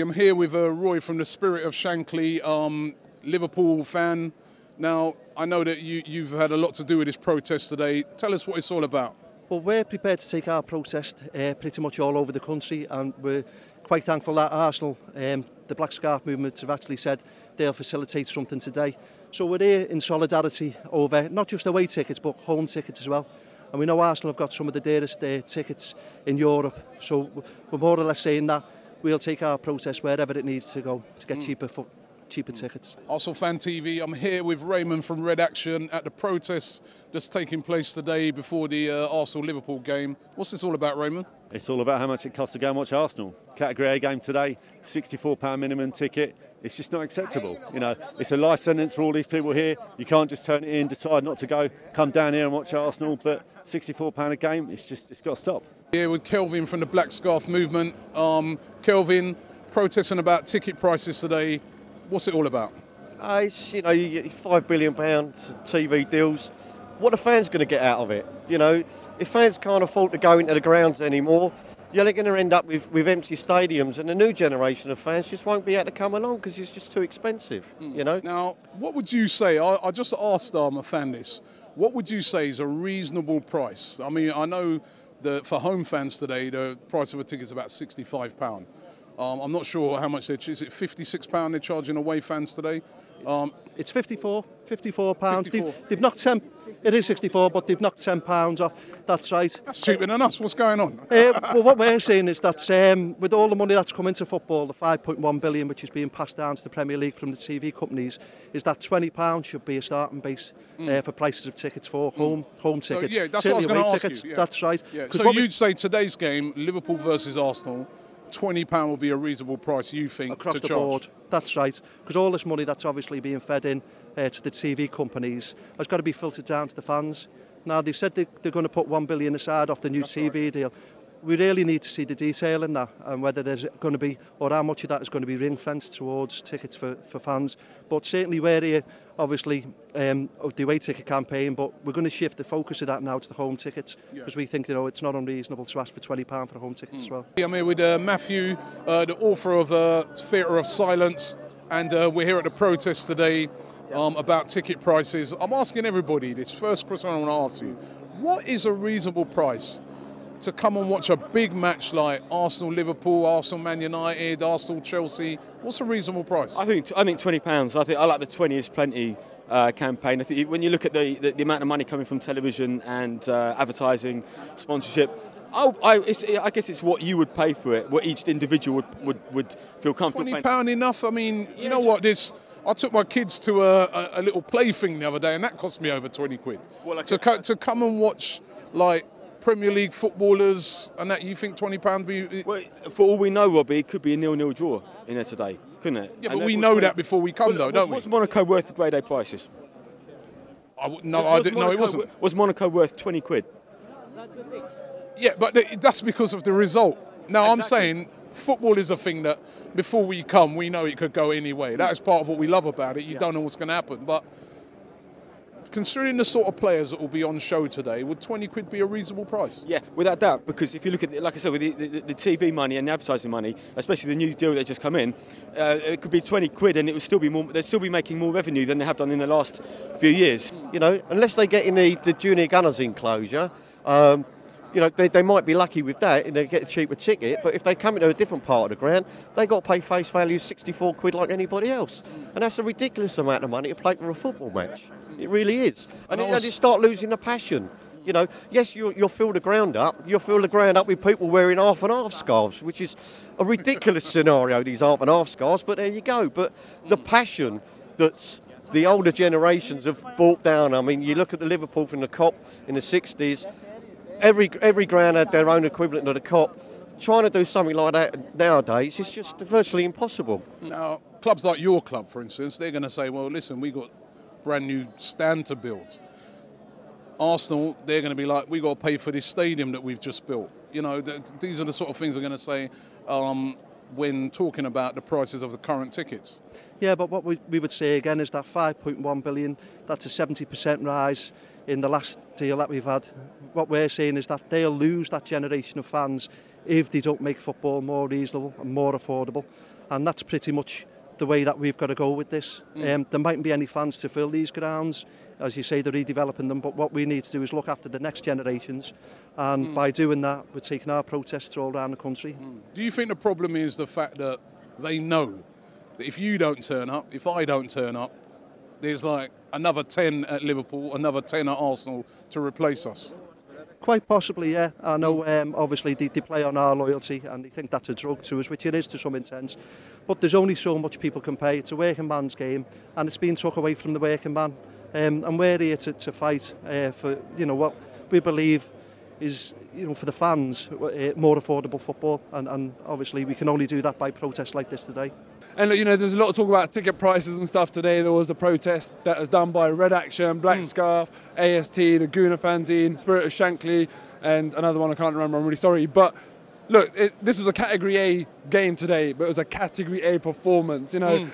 I'm here with Roy from the Spirit of Shankly, Liverpool fan. Now, I know that you've had a lot to do with this protest today. Tell us what it's all about. Well, we're prepared to take our protest pretty much all over the country, and we're quite thankful that Arsenal, the Black Scarf movement, have actually said they'll facilitate something today. So we're here in solidarity over not just away tickets but home tickets as well. And we know Arsenal have got some of the dearest tickets in Europe, so we're more or less saying that we'll take our protest wherever it needs to go to get cheaper tickets. Arsenal Fan TV, I'm here with Raymond from Red Action at the protest that's taking place today before the Arsenal-Liverpool game. What's this all about, Raymond? It's all about how much it costs to go and watch Arsenal. Category A game today, £64 minimum ticket. It's just not acceptable. You know, it's a life sentence for all these people here. You can't just turn it in, decide not to go, come down here and watch Arsenal, but £64 a game, it's got to stop. Here with Kelvin from the Black Scarf movement. Kelvin, protesting about ticket prices today. What's it all about? It's, you get £5 billion TV deals. What are fans going to get out of it? You know, if fans can't afford to go into the grounds anymore, you're going to end up with empty stadiums, and the new generation of fans just won't be able to come along because it's just too expensive, you know? Now, what would you say, I just asked a fan this, what would you say is a reasonable price? I mean, I know that for home fans today, the price of a ticket is about £65. I'm not sure how much is it £56 they're charging away fans today? It's £54. They've knocked 10. It is 64, but they've knocked £10 off. That's right. That's cheaper than us. What's going on? Well, what we're saying is that with all the money that's come into football, the 5.1 billion which is being passed down to the Premier League from the TV companies, is that £20 should be a starting base for prices of tickets for home tickets. So, yeah, that's what I was going to ask tickets. you. Yeah. That's right. Yeah. So you'd say today's game, Liverpool versus Arsenal, £20 will be a reasonable price, you think, across to the charge? board. That's right, because all this money that's obviously being fed in to the TV companies has got to be filtered down to the fans. Now, they've said they're going to put £1 billion aside off the new TV deal. We really need to see the detail in that, and whether there's going to be, or how much of that is going to be ring-fenced towards tickets for fans. But certainly we're here, obviously, of the away ticket campaign, but we're going to shift the focus of that now to the home tickets, because we think, it's not unreasonable to ask for £20 for a home ticket as well. I'm here with Matthew, the author of Theatre of Silence, and we're here at the protest today about ticket prices. I'm asking everybody this first question I want to ask you. What is a reasonable price to come and watch a big match like Arsenal-Liverpool, Arsenal-Man United, Arsenal-Chelsea? What's a reasonable price? I think £20. I like the 20 is plenty campaign. I think when you look at the amount of money coming from television and advertising, sponsorship, I guess it's what you would pay for it, what each individual would feel comfortable paying. £20 enough? I mean, you know what, I took my kids to a little play thing the other day, and that cost me over 20 quid. Well, to come and watch, like, Premier League footballers and that, you think £20 be... Well, for all we know, Robbie, it could be a 0-0 draw in there today, couldn't it? Yeah, but we know that before we come, though, don't we? Was Monaco worth the grade A prices? I didn't know it wasn't. Was Monaco worth 20 quid? Yeah, but that's because of the result. Now, I'm saying football is a thing that before we come, we know it could go any way. That is part of what we love about it. You don't know what's going to happen. But considering the sort of players that will be on show today, would 20 quid be a reasonable price? Yeah, without doubt, because if you look at, like I said, with the TV money and the advertising money, especially the new deal that just come in, it could be 20 quid and it would still be more, they'd still be making more revenue than they have done in the last few years. You know, unless they get in the junior gunners enclosure, they might be lucky with that and they get a cheaper ticket, but if they come into a different part of the ground, they've got to pay face value 64 quid like anybody else. And that's a ridiculous amount of money to play for a football match. It really is. And you start losing the passion. You know, yes, you'll fill the ground up. You'll fill the ground up with people wearing half and half scarves, which is a ridiculous scenario, these half and half scarves, but there you go. But the passion that's the older generations have brought down. I mean, you look at the Liverpool from the Cop in the 60s, every ground had their own equivalent of the Cop. Trying to do something like that nowadays is just virtually impossible. Now, clubs like your club, for instance, they're going to say, well, listen, we got brand new stand to build. Arsenal, they're going to be like, we got to pay for this stadium that we've just built. You know, these are the sort of things they're going to say when talking about the prices of the current tickets. Yeah, but what we would say again is that 5.1 billion, that's a 70% rise in the last deal that we've had. What we're saying is that they'll lose that generation of fans if they don't make football more reasonable and more affordable. and that's pretty much the way that we've got to go with this. There mightn't be any fans to fill these grounds. As you say, they're redeveloping them, but what we need to do is look after the next generations, and by doing that, we're taking our protests all around the country. Do you think the problem is the fact that they know that if you don't turn up, if I don't turn up, there's like another 10 at Liverpool, another 10 at Arsenal to replace us? Quite possibly, yeah. I know obviously they play on our loyalty and they think that's a drug to us, which it is to some extent. But there's only so much people can pay. It's a working man's game and it's been took away from the working man. And we're here to fight for, you know, what we believe is, you know, for the fans, more affordable football. And obviously we can only do that by protests like this today. And look, you know, there's a lot of talk about ticket prices and stuff today. There was a protest that was done by Red Action, Black Scarf, AST, the Gooner fanzine, Spirit of Shankly, and another one I can't remember, I'm really sorry. But look, this was a Category A game today, but it was a Category A performance. You know,